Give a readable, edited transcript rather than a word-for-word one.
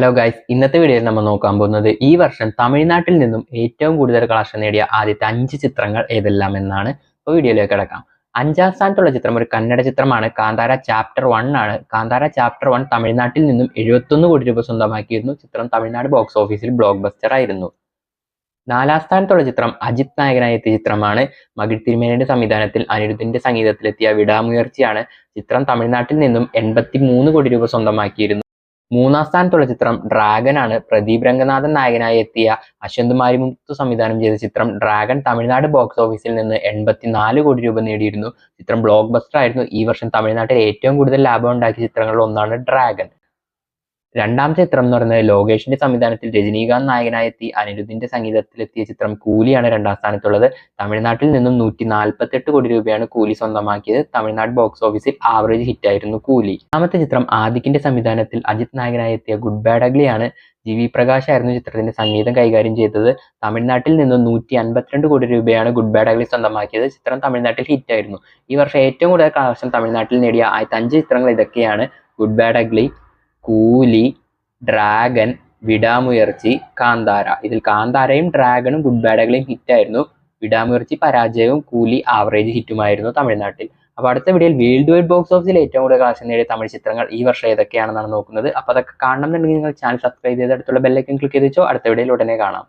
Hello guys, ഇന്നത്തെ വീഡിയോയിൽ നമ്മൾ നോക്കാൻ പോകുന്നത് ഈ വർഷം തമിഴ്നാട്ടിൽ നിന്നും ഏറ്റവും കൂടുതൽ കളക്ഷൻ നേടിയ ആദ്യത്തെ 5 ചിത്രങ്ങൾ ഏതെല്ലാം എന്നാണ്. ഇപ്പോൾ വീഡിയോയിലേക്ക് കിടക്കാം. 5ാം സ്ഥാനത്തുള്ള ചിത്രം ഒരു കന്നഡ ചിത്രമാണ്. കാന്താര ചാപ്റ്റർ 1 ആണ്. കാന്താര ചാപ്റ്റർ 1 തമിഴ്നാട്ടിൽ നിന്നും 71 കോടി രൂപ സ്വന്തമാക്കിയിരുന്നു. ചിത്രം തമിഴ്നാട് ബോക്സ് ഓഫീസിൽ ബ്ലോക്ക് ബസ്റ്റർ ആയിരുന്നു. 4ാം സ്ഥാനത്തുള്ള ചിത്രം അജിത് നായകനായി എത്തിയ ചിത്രമാണ്. മകിഴ് തിരുമേനിയുടെ സംവിധാനത്തിൽ അനിരുദ്ധിന്റെ സംഗീതത്തിലെത്തിയ വിടാമുയർച്ചയാണ്. ചിത്രം തമിഴ്നാട്ടിൽ നിന്നും 83 കോടി രൂപ സ്വന്തമാക്കിയിരുന്നു. 3ാം സ്ഥാനത്തുള്ള ചിത്രം ഡ്രാഗൻ ആണ്. പ്രദീപ് രംഗനാഥൻ നായകനായി എത്തിയ അശ്വന്ത് മാരിമുത്തു സംവിധാനം ചെയ്ത ചിത്രം ഡ്രാഗൺ തമിഴ്നാട് ബോക്സ് ഓഫീസിൽ നിന്ന് 84 കോടി രൂപ നേടിയിരുന്നു. ചിത്രം ബ്ലോക്ക് ബസ്റ്റർ ആയിരുന്നു. ഈ വർഷം തമിഴ്നാട്ടിൽ ഏറ്റവും കൂടുതൽ ലാഭം ഉണ്ടാക്കിയ ചിത്രങ്ങളിൽ ഒന്നാണ് ഡ്രാഗൺ. 2ാം ചിത്രം എന്ന് പറയുന്നത് ലോകേഷിന്റെ സംവിധാനത്തിൽ രജനീകാന്ത് നായകനായി എത്തി അനിരുദ്ധിന്റെ സംഗീതത്തിലെത്തിയ ചിത്രം കൂലിയാണ് 2ാം സ്ഥാനത്തുള്ളത്. തമിഴ്നാട്ടിൽ നിന്നും 148 കോടി രൂപയാണ് കൂലി സ്വന്തമാക്കിയത്. തമിഴ്നാട് ബോക്സ് ഓഫീസിൽ ആവറേജ് ഹിറ്റ് ആയിരുന്നു കൂലി. 3ാമത്തെ ചിത്രം ആദിക്കിന്റെ സംവിധാനത്തിൽ അജിത് നായകനായി എത്തിയ ഗുഡ് ബാഡ് അഗ്ലി ആണ്. ജി.വി. പ്രകാശ് ആയിരുന്നു ചിത്രത്തിന്റെ സംഗീതം കൈകാര്യം ചെയ്തത്. തമിഴ്നാട്ടിൽ നിന്നും 152 കോടി രൂപയാണ് ഗുഡ് ബാഡ് അഗ്ലി സ്വന്തമാക്കിയത്. ചിത്രം തമിഴ്നാട്ടിൽ ഹിറ്റ് ആയിരുന്നു. ഈ വർഷം ഏറ്റവും കൂടുതൽ കളക്ഷൻ തമിഴ്നാട്ടിൽ നേടിയ ആദ്യത്തെ 5 ചിത്രങ്ങൾ ഇതൊക്കെയാണ്: ഗുഡ് ബാഡ് അഗ്ലി, കൂലി, ഡ്രാഗൻ, വിടാമുയർച്ചി, കാന്താര. ഇതിൽ കാന്താരയും ഡ്രാഗണും ഗുഡ് ബാഡ് അഗ്ലിയും ഹിറ്റായിരുന്നു. വിടാമുയർച്ചി പരാജയവും കൂലി ആവറേജ് ഹിറ്റുമായിരുന്നു തമിഴ്നാട്ടിൽ. അപ്പോൾ അടുത്ത വീഡിയോയിൽ വേൾഡ് വൈഡ് ബോക്സ് ഓഫീസിൽ ഏറ്റവും കൂടുതൽ കളക്ഷൻ നേടിയ തമിഴ് ചിത്രങ്ങൾ ഈ വർഷം ഏതൊക്കെയാണെന്നാണ് നോക്കുന്നത്. അപ്പോൾ അതൊക്കെ കാണണമെന്നുണ്ടെങ്കിൽ നിങ്ങൾ ചാനൽ സബ്സ്ക്രൈബ് ചെയ്ത് അടുത്തുള്ള ബെല്ലൈക്കൺ ക്ലിക്ക് ചെയ്ത് വെച്ചോ. അടുത്ത വീഡിയോയിൽ ഉടനെ കാണാം.